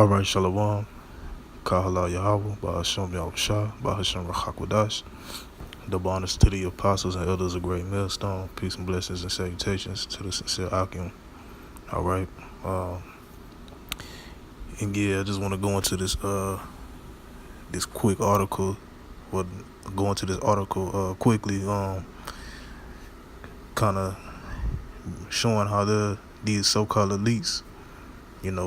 All right, Shalom. Kahala Yahweh, Bahasham Yahushua, Bahasham Rachakwadash. Double honors to the apostles and elders of Great Millstone. Peace and blessings and salutations to the sincere Akim. All right. And yeah, I just want to go into this quick article. Well, go into this article quickly. Kind of showing how these so-called elites,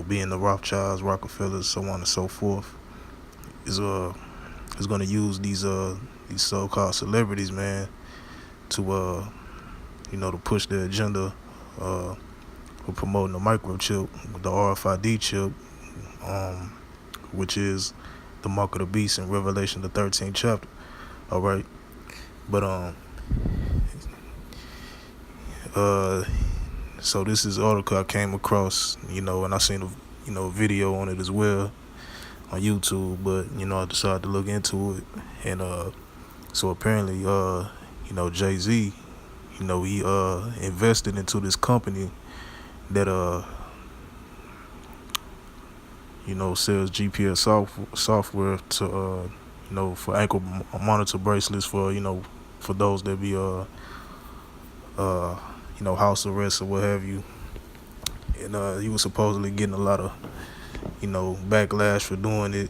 being the Rothschilds, Rockefellers, so on and so forth, is going to use these so-called celebrities, man, to to push their agenda for promoting the microchip, the RFID chip, which is the mark of the beast in Revelation the 13th chapter. All right, but so this is an article I came across, and I seen a video on it as well on YouTube, but I decided to look into it, and so apparently Jay-Z, he invested into this company that sells GPS software to for ankle monitor bracelets for those that be house arrest or what have you. And he was supposedly getting a lot of backlash for doing it.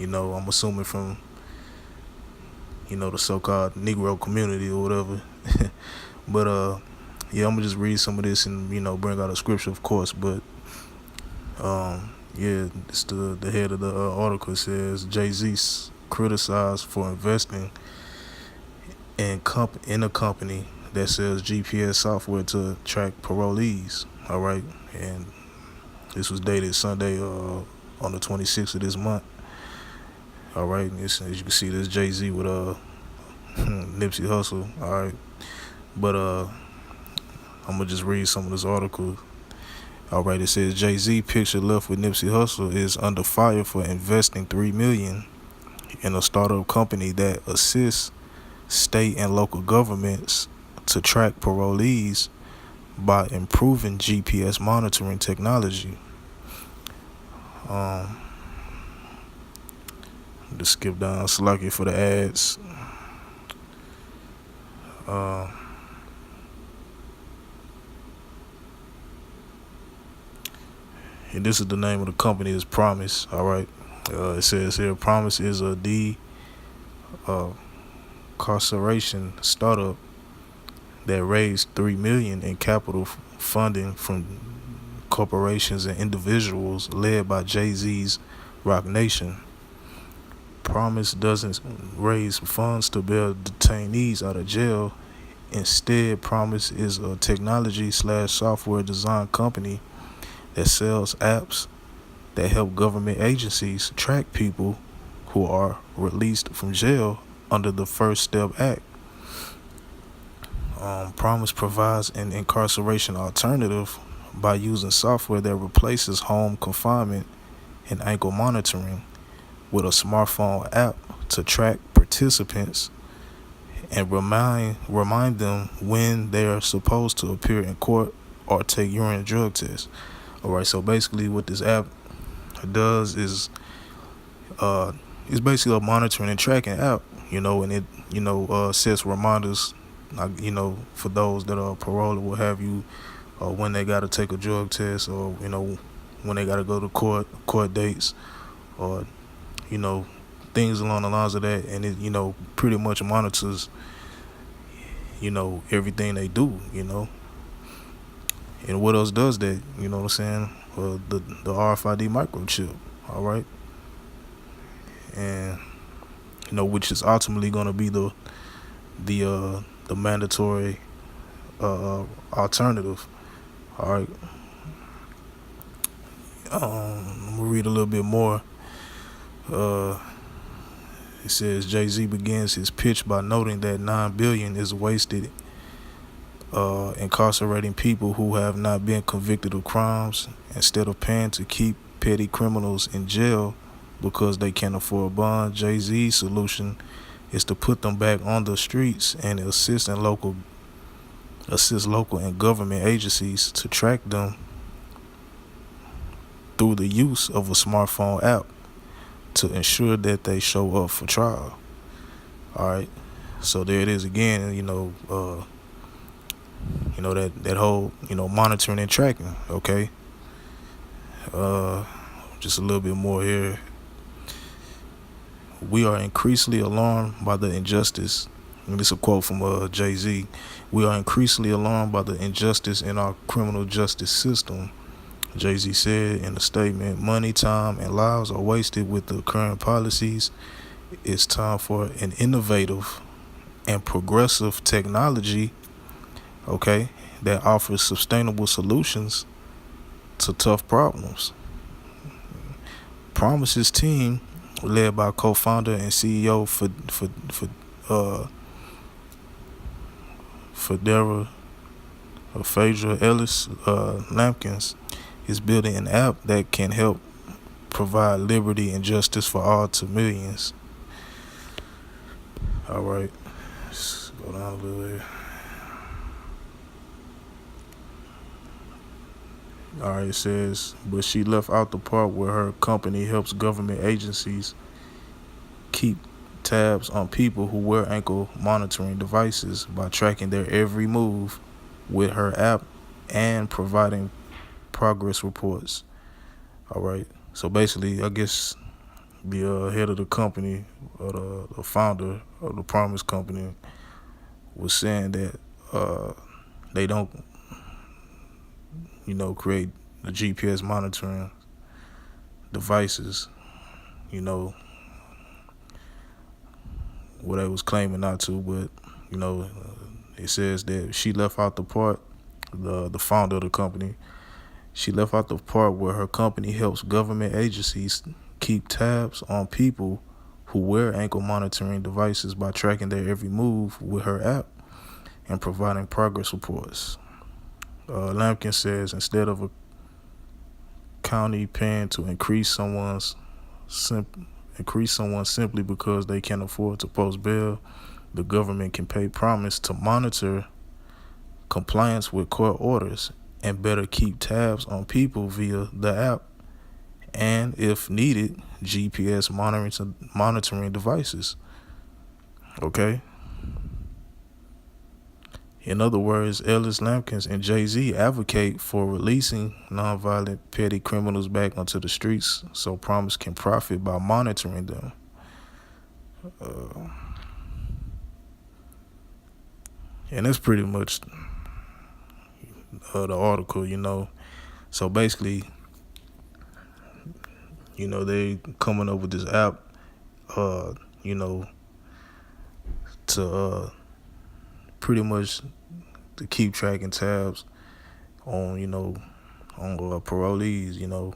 I'm assuming from the so-called Negro community or whatever. But yeah, I'm gonna just read some of this and bring out a scripture, of course. But yeah, it's the head of the article. It says Jay-Z criticized for investing in a company that sells GPS software to track parolees. All right, and this was dated Sunday on the 26th of this month. All right, and as you can see, there's Jay-Z with Nipsey Hussle. All right, but I'm gonna just read some of this article. All right, it says Jay-Z picture left with Nipsey Hussle is under fire for investing $3 million in a startup company that assists state and local governments to track parolees by improving GPS monitoring technology. Just skip down, select it for the ads. And this is the name of the company, is Promise. All right, it says here, Promise is a decarceration startup that raised $3 million in capital funding from corporations and individuals led by Jay-Z's Roc Nation. Promise doesn't raise funds to bail detainees out of jail. Instead, Promise is a technology/software design company that sells apps that help government agencies track people who are released from jail under the First Step Act. Promise provides an incarceration alternative by using software that replaces home confinement and ankle monitoring with a smartphone app to track participants and remind them when they are supposed to appear in court or take urine drug tests. All right, so basically what this app does is it's basically a monitoring and tracking app, and it sets reminders, for those that are paroled or what have you, when they got to take a drug test, or when they got to go to court dates, or things along the lines of that. And it pretty much monitors everything they do. And what else does that? You know what I'm saying? The RFID microchip. All right, and which is ultimately going to be the mandatory alternative. All right. I'm gonna read a little bit more. It says Jay-Z begins his pitch by noting that $9 billion is wasted incarcerating people who have not been convicted of crimes instead of paying to keep petty criminals in jail because they can't afford a bond. Jay-Z's solution is to put them back on the streets and assist local and government agencies to track them through the use of a smartphone app to ensure that they show up for trial. All right. So there it is again. That whole monitoring and tracking. Okay. Just a little bit more here. We are increasingly alarmed by the injustice. And this is a quote from Jay-Z. We are increasingly alarmed by the injustice in our criminal justice system. Jay-Z said in a statement, money, time, and lives are wasted with the current policies. It's time for an innovative and progressive technology, okay, that offers sustainable solutions to tough problems. Promise's team, led by co-founder and CEO Phaedra Ellis Lampkins, is building an app that can help provide liberty and justice for all to millions. All right, let's go down a little bit. All right, it says, but she left out the part where her company helps government agencies keep tabs on people who wear ankle monitoring devices by tracking their every move with her app and providing progress reports. All right. So basically, I guess the head of the company, or the founder of the Promise Company, was saying that they don't, create the GPS monitoring devices, what they was claiming not to, but it says that she left out the part, the founder of the company, she left out the part where her company helps government agencies keep tabs on people who wear ankle monitoring devices by tracking their every move with her app and providing progress reports. Lampkin says instead of a county paying to increase someone simply because they can't afford to post bail, the government can pay Promise to monitor compliance with court orders and better keep tabs on people via the app and, if needed, GPS monitoring devices. Okay? In other words, Ellis Lampkins and Jay-Z advocate for releasing nonviolent petty criminals back onto the streets so Promise can profit by monitoring them. And that's pretty much the article, So basically, they coming up with this app, to pretty much to keep tracking tabs on, parolees,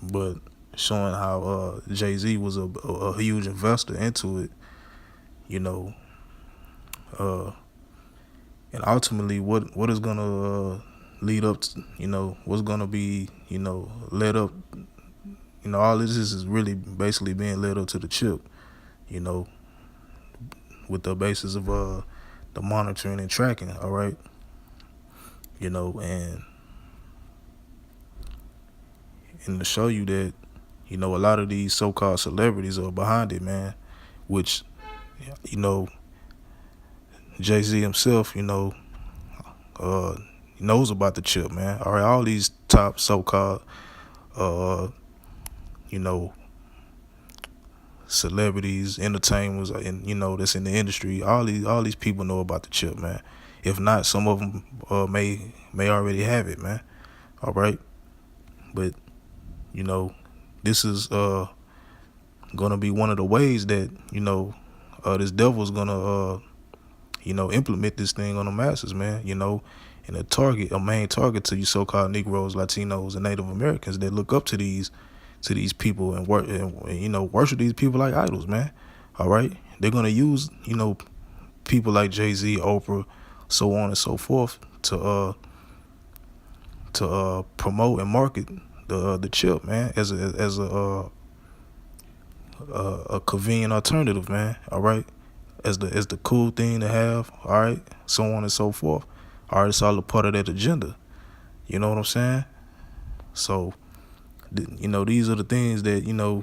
but showing how Jay-Z was a huge investor into it, and ultimately what is gonna lead up to, what's gonna be, led up, all this is really basically being led up to the chip, with the basis of the monitoring and tracking, all right, and to show you that, a lot of these so-called celebrities are behind it, man, which, Jay-Z himself, knows about the chip, man. All right, all these top so-called, celebrities, entertainers, and that's in the industry. All these people know about the chip, man. If not, some of them may already have it, man. All right, but this is gonna be one of the ways that this devil's gonna implement this thing on the masses, man. And a main target to you so-called Negroes, Latinos, and Native Americans that look up to these people and worship these people like idols, man. All right, they're gonna use people like Jay-Z, Oprah, so on and so forth to promote and market the chip, man, as a convenient alternative, man. All right, as the cool thing to have. All right, so on and so forth. All right, it's all a part of that agenda. You know what I'm saying? So you know, these are the things that, you know,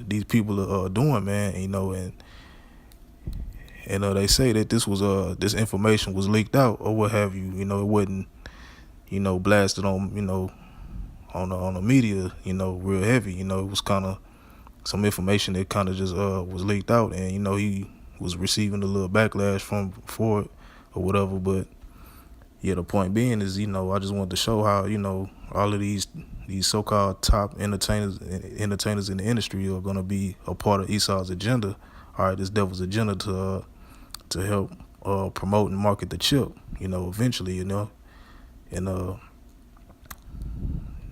these people are doing, man. You know, and they say that this information was leaked out or what have you. You know, it wasn't, you know, blasted on, you know, on the media, you know, real heavy. You know, it was kind of some information that kind of just was leaked out, and you know, he was receiving a little backlash for it or whatever. But yeah, the point being is, you know, I just wanted to show how, you know, all of these so-called top entertainers in the industry are going to be a part of Esau's agenda. All right, this devil's agenda to help promote and market the chip, you know, eventually, you know. And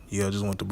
yeah, I just want to bring